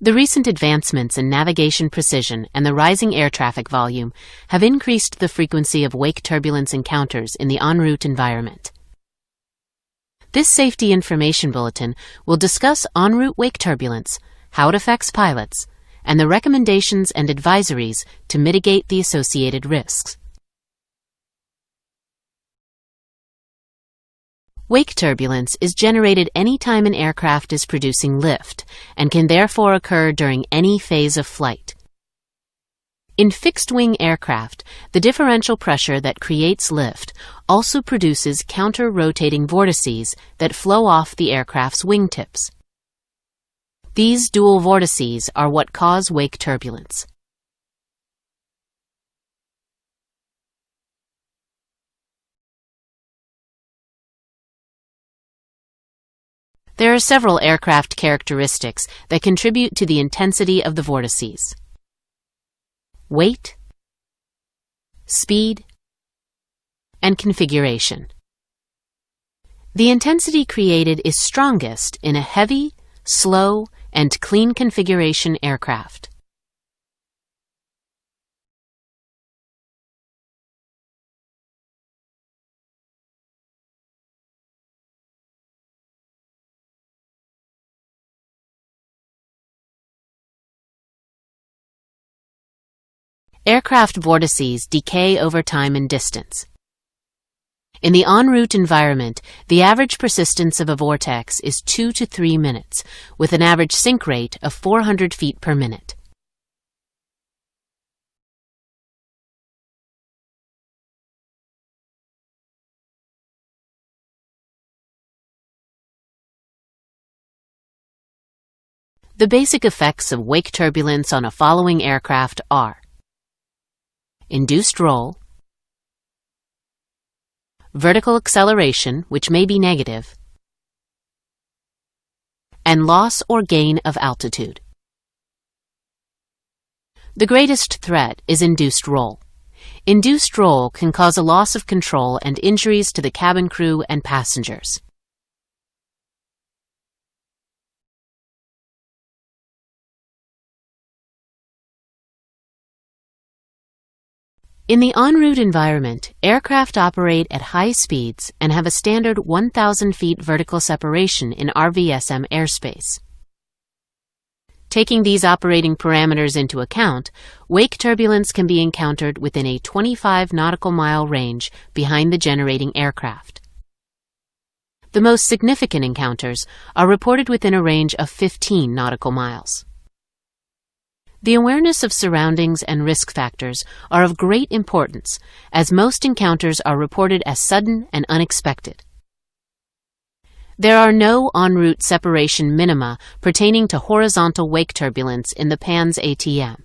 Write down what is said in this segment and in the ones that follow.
The recent advancements in navigation precision and the rising air traffic volume have increased the frequency of wake turbulence encounters in the en route environment. This safety information bulletin will discuss en route wake turbulence, how it affects pilots, and the recommendations and advisories to mitigate the associated risks. Wake turbulence is generated anytime an aircraft is producing lift and can therefore occur during any phase of flight. In fixed-wing aircraft, the differential pressure that creates lift also produces counter-rotating vortices that flow off the aircraft's wingtips. These dual vortices are what cause wake turbulence. There are several aircraft characteristics that contribute to the intensity of the vortices: weight, speed, and configuration. The intensity created is strongest in a heavy, slow, and clean configuration aircraft. Aircraft vortices decay over time and distance. In the en route environment, the average persistence of a vortex is 2 to 3 minutes, with an average sink rate of 400 feet per minute. The basic effects of wake turbulence on a following aircraft are: induced roll, vertical acceleration, which may be negative, and loss or gain of altitude. The greatest threat is induced roll. Induced roll can cause a loss of control and injuries to the cabin crew and passengers. In the en route environment, aircraft operate at high speeds and have a standard 1,000 feet vertical separation in RVSM airspace. Taking these operating parameters into account, wake turbulence can be encountered within a 25 nautical mile range behind the generating aircraft. The most significant encounters are reported within a range of 15 nautical miles. The awareness of surroundings and risk factors are of great importance, as most encounters are reported as sudden and unexpected. There are no en route separation minima pertaining to horizontal wake turbulence in the PANS ATM.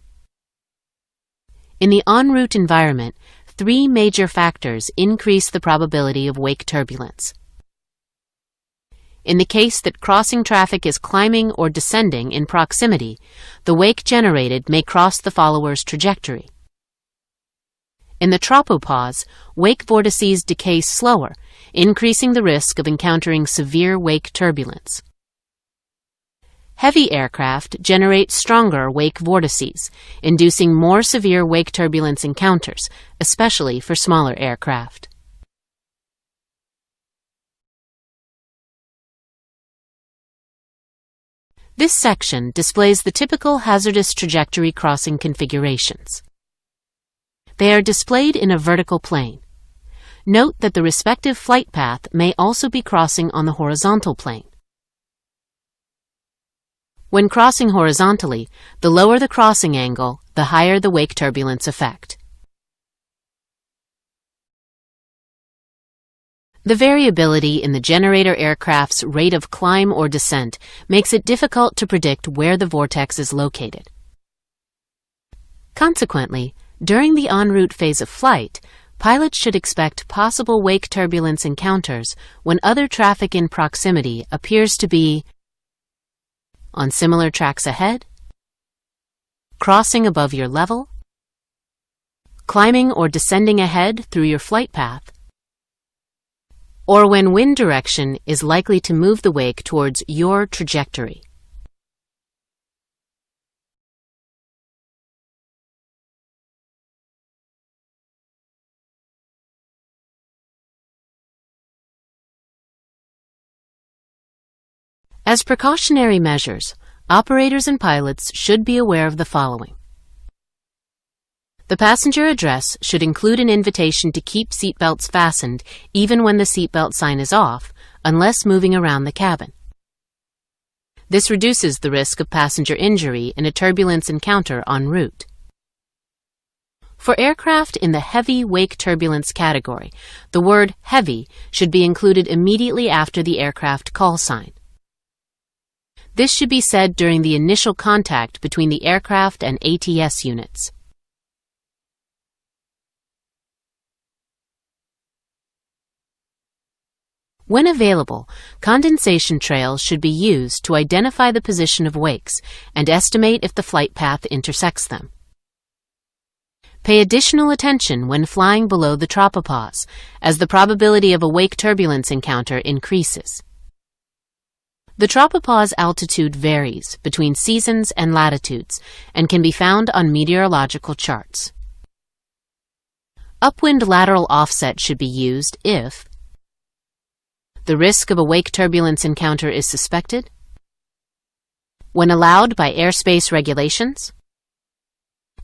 In the en route environment, 3 major factors increase the probability of wake turbulence. In the case that crossing traffic is climbing or descending in proximity, the wake generated may cross the follower's trajectory. In the tropopause, wake vortices decay slower, increasing the risk of encountering severe wake turbulence. Heavy aircraft generate stronger wake vortices, inducing more severe wake turbulence encounters, especially for smaller aircraft. This section displays the typical hazardous trajectory crossing configurations. They are displayed in a vertical plane. Note that the respective flight path may also be crossing on the horizontal plane. When crossing horizontally, the lower the crossing angle, the higher the wake turbulence effect. The variability in the generator aircraft's rate of climb or descent makes it difficult to predict where the vortex is located. Consequently, during the en route phase of flight, pilots should expect possible wake turbulence encounters when other traffic in proximity appears to be on similar tracks ahead, crossing above your level, climbing or descending ahead through your flight path, or when wind direction is likely to move the wake towards your trajectory. As precautionary measures, operators and pilots should be aware of the following. The passenger address should include an invitation to keep seatbelts fastened even when the seatbelt sign is off, unless moving around the cabin. This reduces the risk of passenger injury in a turbulence encounter en route. For aircraft in the heavy wake turbulence category, the word heavy should be included immediately after the aircraft call sign. This should be said during the initial contact between the aircraft and ATS units. When available, condensation trails should be used to identify the position of wakes and estimate if the flight path intersects them. Pay additional attention when flying below the tropopause, as the probability of a wake turbulence encounter increases. The tropopause altitude varies between seasons and latitudes and can be found on meteorological charts. Upwind lateral offset should be used if the risk of a wake turbulence encounter is suspected, when allowed by airspace regulations,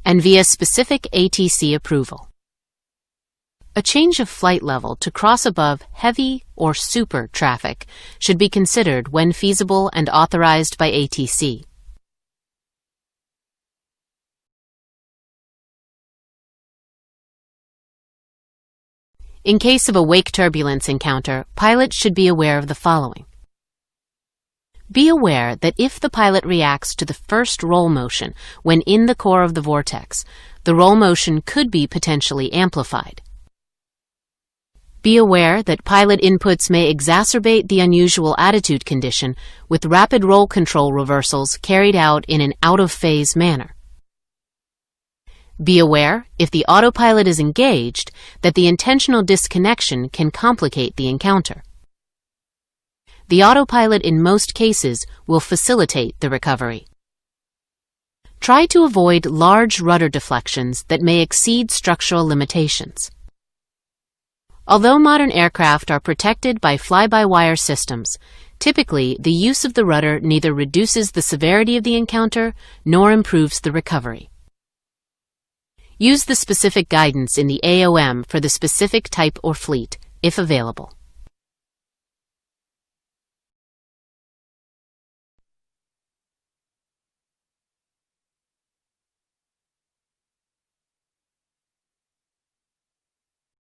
and via specific ATC approval. A change of flight level to cross above heavy or super traffic should be considered when feasible and authorized by ATC. In case of a wake turbulence encounter, pilots should be aware of the following. Be aware that if the pilot reacts to the first roll motion when in the core of the vortex, the roll motion could be potentially amplified. Be aware that pilot inputs may exacerbate the unusual attitude condition with rapid roll control reversals carried out in an out-of-phase manner. Be aware, if the autopilot is engaged, that the intentional disconnection can complicate the encounter. The autopilot in most cases will facilitate the recovery. Try to avoid large rudder deflections that may exceed structural limitations. Although modern aircraft are protected by fly-by-wire systems, typically the use of the rudder neither reduces the severity of the encounter nor improves the recovery. Use the specific guidance in the AOM for the specific type or fleet, if available.